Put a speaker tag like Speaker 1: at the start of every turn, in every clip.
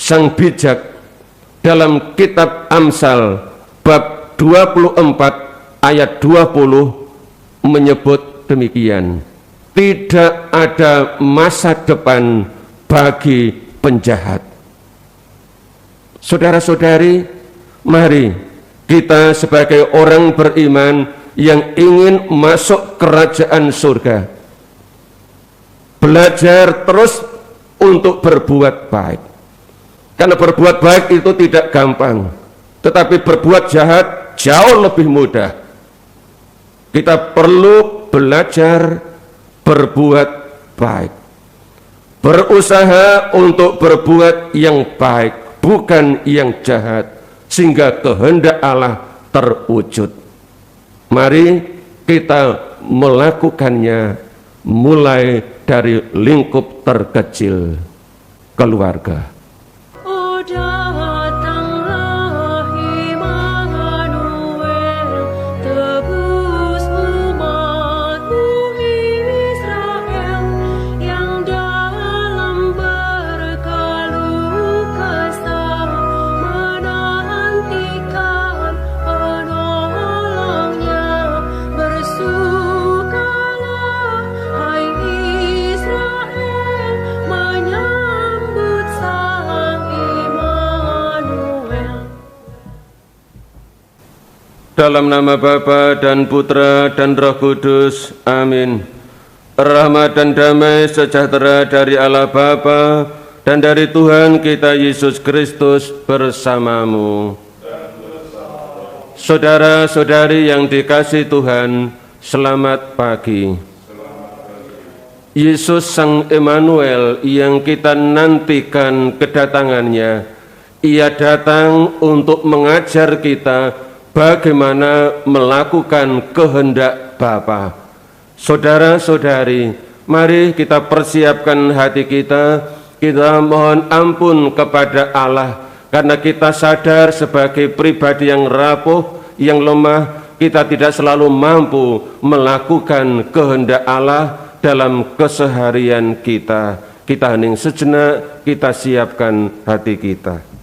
Speaker 1: sang bijak dalam kitab Amsal bab 24 ayat 20 menyebut demikian, tidak ada masa depan bagi penjahat. Saudara-saudari, mari kita sebagai orang beriman yang ingin masuk kerajaan surga, belajar terus untuk berbuat baik. Karena berbuat baik itu tidak gampang, tetapi berbuat jahat jauh lebih mudah. Kita perlu belajar berbuat baik, berusaha untuk berbuat yang baik, bukan yang jahat, sehingga kehendak Allah terwujud. Mari kita melakukannya mulai dari lingkup terkecil keluarga. Dalam nama Bapa dan Putra dan Roh Kudus, amin. Rahmat dan damai sejahtera dari Allah Bapa dan dari Tuhan kita Yesus Kristus bersamamu. Saudara-saudari yang dikasihi Tuhan, selamat pagi. Yesus Sang Immanuel yang kita nantikan kedatangannya, Ia datang untuk mengajar kita bagaimana melakukan kehendak Bapa. Saudara-saudari, mari kita persiapkan hati kita mohon ampun kepada Allah, karena kita sadar sebagai pribadi yang rapuh, yang lemah, kita tidak selalu mampu melakukan kehendak Allah dalam keseharian kita. Kita hening sejenak, kita siapkan hati kita.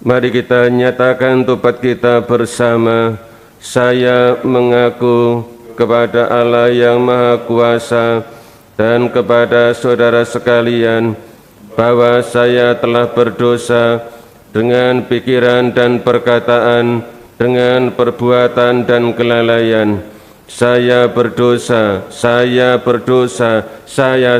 Speaker 1: Mari kita nyatakan tobat kita bersama. Saya mengaku kepada Allah yang Maha Kuasa dan kepada saudara sekalian bahwa saya telah berdosa dengan pikiran dan perkataan, dengan perbuatan dan kelalaian. Saya berdosa, saya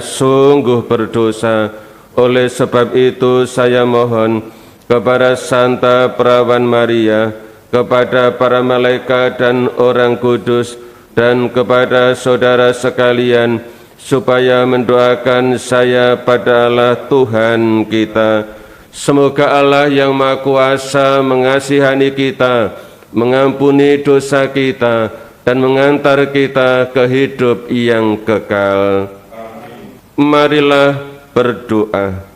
Speaker 1: sungguh berdosa. Oleh sebab itu saya mohon kepada Santa Perawan Maria, kepada para malaikat dan orang kudus, dan kepada saudara sekalian, supaya mendoakan saya pada Allah Tuhan kita. Semoga Allah yang Maha Kuasa mengasihani kita, mengampuni dosa kita, dan mengantar kita ke hidup yang kekal. Amin. Marilah berdoa.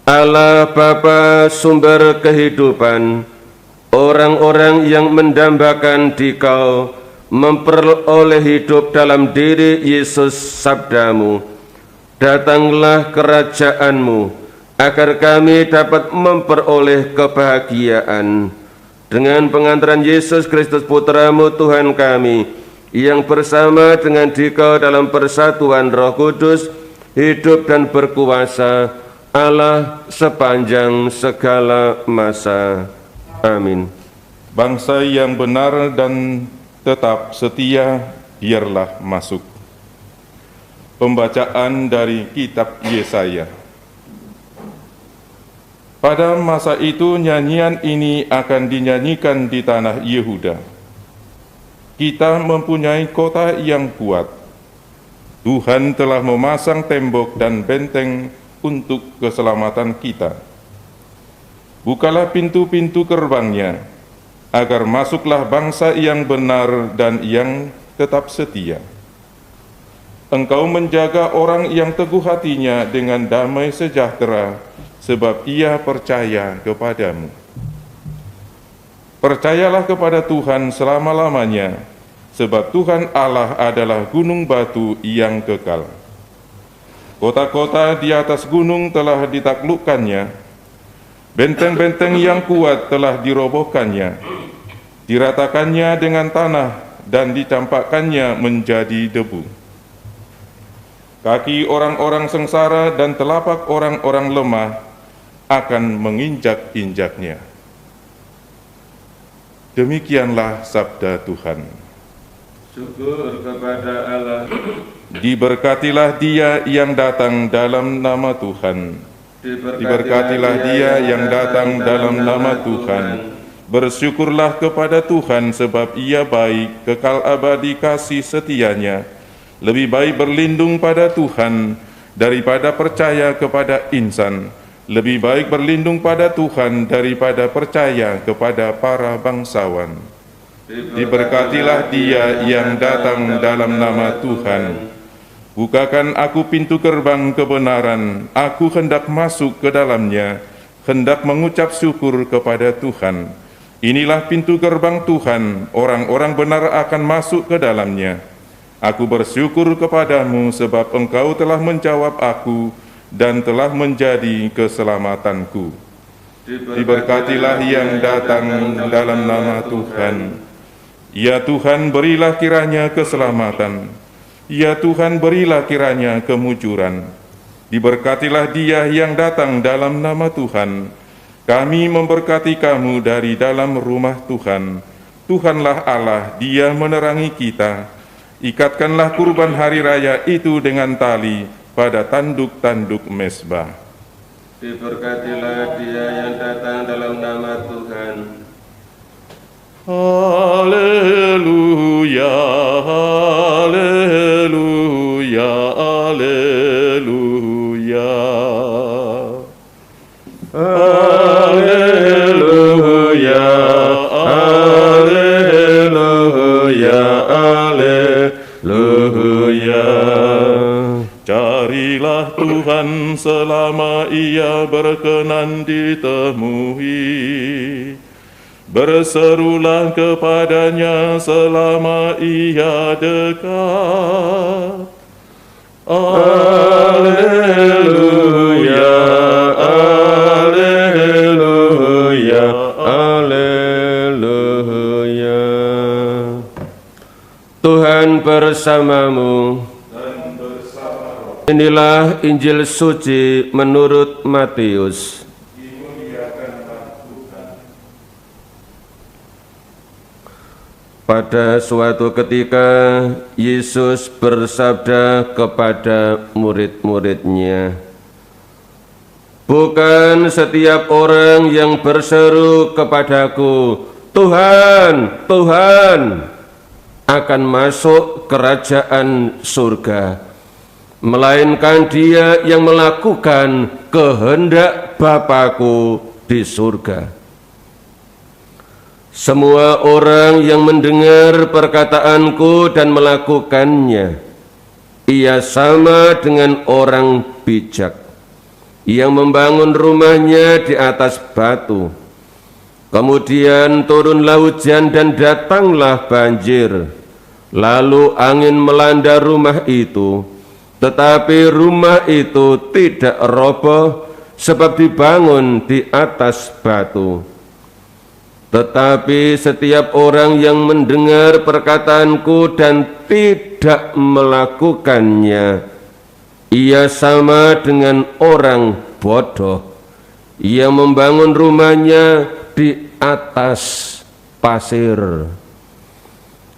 Speaker 1: Allah Bapa sumber kehidupan, orang-orang yang mendambakan Dikau memperoleh hidup dalam diri Yesus sabdamu. Datanglah kerajaan-Mu, agar kami dapat memperoleh kebahagiaan. Dengan pengantaran Yesus Kristus Putra-Mu Tuhan kami, yang bersama dengan Dikau dalam persatuan Roh Kudus, hidup dan berkuasa Allah sepanjang segala masa. Amin.
Speaker 2: Bangsa yang benar dan tetap setia, biarlah masuk. Pembacaan dari kitab Yesaya. Pada masa itu nyanyian ini akan dinyanyikan di tanah Yehuda. Kita mempunyai kota yang kuat. Tuhan telah memasang tembok dan benteng untuk keselamatan kita. Bukalah pintu-pintu gerbangnya, agar masuklah bangsa yang benar dan yang tetap setia. Engkau menjaga orang yang teguh hatinya dengan damai sejahtera, sebab ia percaya kepadamu. Percayalah kepada Tuhan selama-lamanya, sebab Tuhan Allah adalah gunung batu yang kekal. Kota-kota di atas gunung telah ditaklukkannya, benteng-benteng yang kuat telah dirobohkannya, diratakannya dengan tanah dan dicampakkannya menjadi debu. Kaki orang-orang sengsara dan telapak orang-orang lemah akan menginjak-injaknya. Demikianlah sabda Tuhan.
Speaker 1: Syukur kepada Allah.
Speaker 2: Diberkatilah Dia yang datang dalam nama Tuhan. Diberkatilah Dia yang datang dalam nama Tuhan. Bersyukurlah kepada Tuhan sebab Ia baik, kekal abadi kasih setianya. Lebih baik berlindung pada Tuhan daripada percaya kepada insan. Lebih baik berlindung pada Tuhan daripada percaya kepada para bangsawan. Diberkatilah Dia yang datang dalam nama Tuhan. Bukakan aku pintu gerbang kebenaran, aku hendak masuk ke dalamnya, hendak mengucap syukur kepada Tuhan. Inilah pintu gerbang Tuhan, orang-orang benar akan masuk ke dalamnya. Aku bersyukur kepadamu sebab Engkau telah menjawab aku dan telah menjadi keselamatanku. Diberkatilah yang datang dalam nama Tuhan. Ya Tuhan, berilah kiranya keselamatan. Ya Tuhan, berilah kiranya kemujuran. Diberkatilah Dia yang datang dalam nama Tuhan. Kami memberkati kamu dari dalam rumah Tuhan. Tuhanlah Allah, Dia menerangi kita. Ikatkanlah kurban hari raya itu dengan tali pada tanduk-tanduk mezbah.
Speaker 1: Diberkatilah Dia yang datang dalam nama Tuhan.
Speaker 2: Haleluya, haleluya, haleluya.
Speaker 1: Haleluya, haleluya, haleluya.
Speaker 2: Carilah Tuhan selama Ia berkenan ditemui. Berserulah kepadanya selama Ia dekat.
Speaker 1: Haleluya, haleluya, haleluya. Tuhan bersamamu. Inilah Injil suci menurut Matius. Pada suatu ketika, Yesus bersabda kepada murid-muridnya, "Bukan setiap orang yang berseru kepadaku, 'Tuhan, Tuhan,' akan masuk kerajaan surga, melainkan dia yang melakukan kehendak Bapa-Ku di surga. Semua orang yang mendengar perkataanku dan melakukannya, ia sama dengan orang bijak yang membangun rumahnya di atas batu. Kemudian turunlah hujan dan datanglah banjir, lalu angin melanda rumah itu, tetapi rumah itu tidak roboh sebab dibangun di atas batu. Tetapi setiap orang yang mendengar perkataanku dan tidak melakukannya, ia sama dengan orang bodoh yang membangun rumahnya di atas pasir.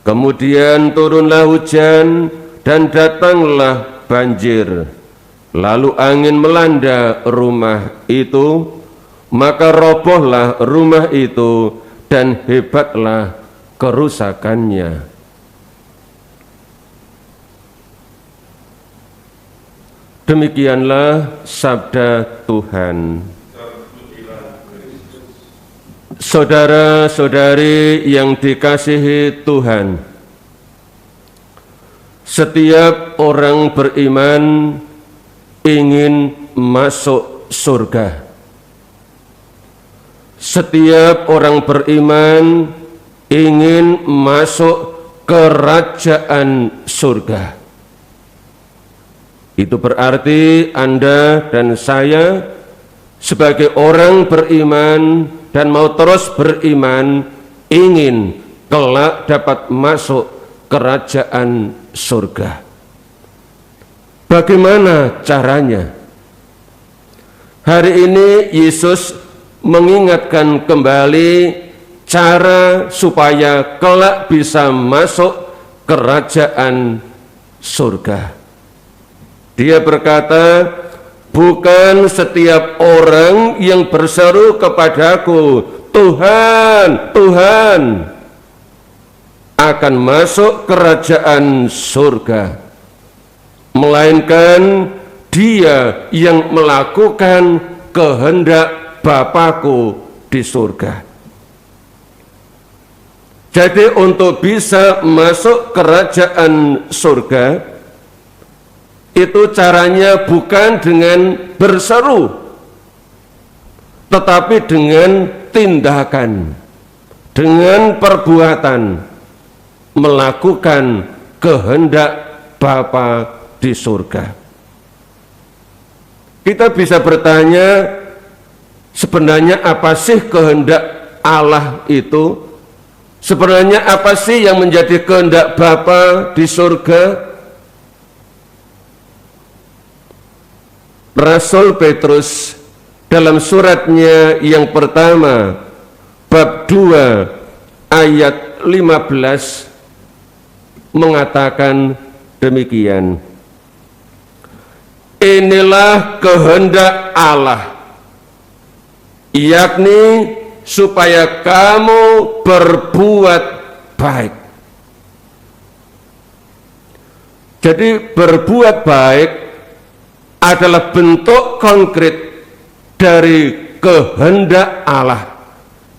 Speaker 1: Kemudian turunlah hujan dan datanglah banjir, lalu angin melanda rumah itu, maka robohlah rumah itu dan hebatlah kerusakannya." Demikianlah sabda Tuhan. Saudara-saudari yang dikasihi Tuhan, setiap orang beriman ingin masuk surga. Setiap orang beriman ingin masuk kerajaan surga. Itu berarti Anda dan saya sebagai orang beriman dan mau terus beriman ingin kelak dapat masuk kerajaan surga. Bagaimana caranya? Hari ini Yesus mengingatkan kembali cara supaya kelak bisa masuk kerajaan surga. Dia berkata, bukan setiap orang yang berseru kepadaku, Tuhan, Tuhan, akan masuk kerajaan surga, melainkan dia yang melakukan kehendak Bapa-Ku di surga. Jadi untuk bisa masuk kerajaan surga, itu caranya bukan dengan berseru, tetapi dengan tindakan, dengan perbuatan, melakukan kehendak Bapa di surga. Kita bisa bertanya, sebenarnya apa sih kehendak Allah itu? Sebenarnya apa sih yang menjadi kehendak Bapa di surga? Rasul Petrus dalam suratnya yang pertama bab 2 ayat 15 mengatakan demikian. Inilah kehendak Allah, yakni supaya kamu berbuat baik. Jadi berbuat baik adalah bentuk konkret dari kehendak Allah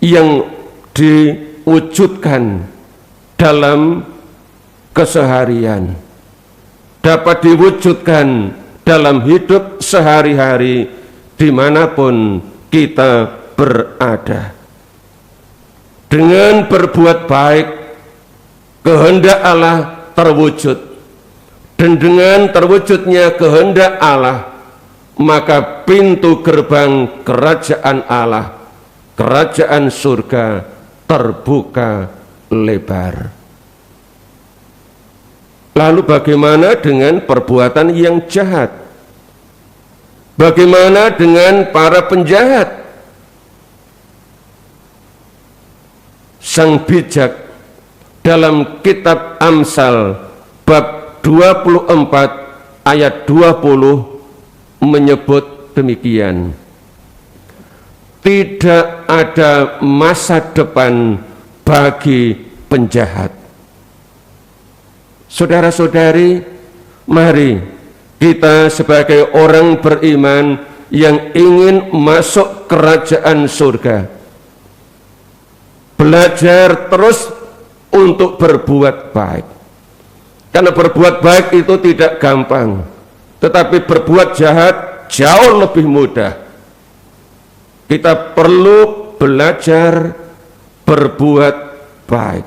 Speaker 1: yang diwujudkan dalam keseharian, dapat diwujudkan dalam hidup sehari-hari dimanapun kita berada. Dengan berbuat baik, kehendak Allah terwujud. Dan dengan terwujudnya kehendak Allah, maka pintu gerbang kerajaan Allah, kerajaan surga terbuka lebar. Lalu bagaimana dengan perbuatan yang jahat? Bagaimana dengan para penjahat? Sang bijak dalam kitab Amsal bab 24 ayat 20 menyebut demikian. Tidak ada masa depan bagi penjahat. Saudara-saudari, mari kita sebagai orang beriman yang ingin masuk kerajaan surga, belajar terus untuk berbuat baik. Karena berbuat baik itu tidak gampang, tetapi berbuat jahat jauh lebih mudah. Kita perlu belajar berbuat baik,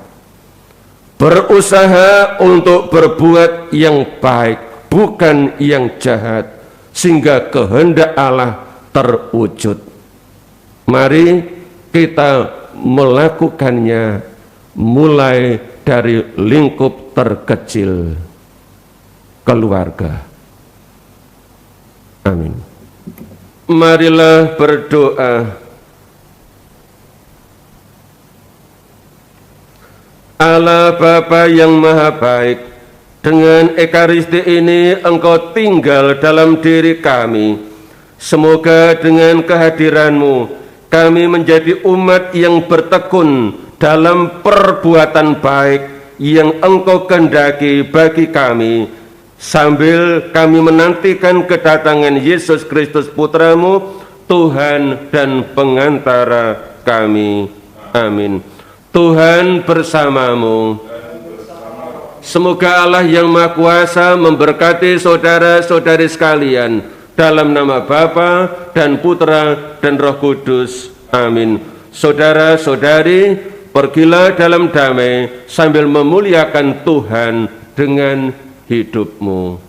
Speaker 1: berusaha untuk berbuat yang baik, bukan yang jahat, sehingga kehendak Allah terwujud. Mari kita melakukannya mulai dari lingkup terkecil keluarga. Amin. Marilah berdoa. Allah Bapa yang Maha Baik, dengan Ekaristi ini Engkau tinggal dalam diri kami. Semoga dengan kehadiran-Mu kami menjadi umat yang bertekun dalam perbuatan baik yang Engkau kehendaki bagi kami, sambil kami menantikan kedatangan Yesus Kristus Putra-Mu, Tuhan dan pengantara kami. Amin. Tuhan bersamamu. Semoga Allah yang Maha Kuasa memberkati saudara-saudari sekalian, dalam nama Bapa dan Putra dan Roh Kudus. Amin. Saudara-saudari, pergilah dalam damai sambil memuliakan Tuhan dengan hidupmu.